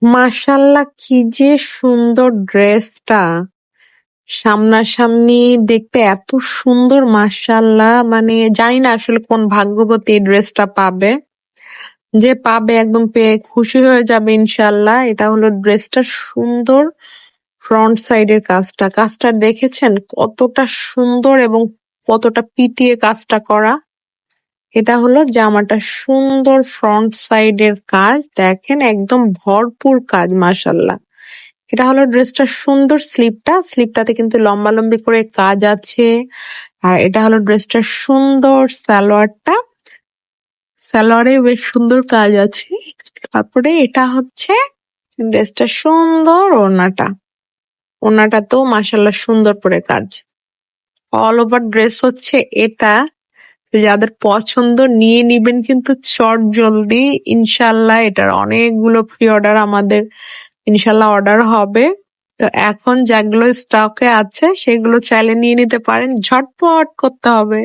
মাশাল্লাহ, কি যে সুন্দর ড্রেসটা! সামনাসামনি দেখতে এত সুন্দর, মাশাল্লাহ। মানে জানি না আসলে কোন ভাগ্যবতী এই ড্রেসটা পাবে। যে পাবে একদম পেয়ে খুশি হয়ে যাবে ইনশাল্লাহ। এটা হলো ড্রেসটা সুন্দর। ফ্রন্ট সাইডের কাজটা দেখেছেন কতটা সুন্দর এবং কতটা পিটিয়ে কাজটা করা। এটা হলো জামাটা, সুন্দর ফ্রন্ট সাইডের কাজ দেখেন, একদম ভরপুর কাজ, মাশাল্লাহ। এটা হলো ড্রেসটার সুন্দর স্লিপটাতে কিন্তু লম্বালম্বি করে কাজ আছে। আর এটা হলো ড্রেসটার সুন্দর সালোয়ারে বেশ সুন্দর কাজ আছে। তারপরে এটা হচ্ছে ড্রেসটার সুন্দর ওড়নাটাতেও মাশাল্লাহ সুন্দর করে কাজ। অল ওভার ড্রেস হচ্ছে এটা। যাদের পছন্দ নিয়ে নিবেন কিন্তু চট জলদি, ইনশাল্লাহ। এটার অনেকগুলো প্রি অর্ডার আমাদের ইনশাল্লাহ অর্ডার হবে। তো এখন যেগুলো স্টকে আছে সেগুলো চাইলে নিয়ে নিতে পারেন, ঝটপট করতে হবে।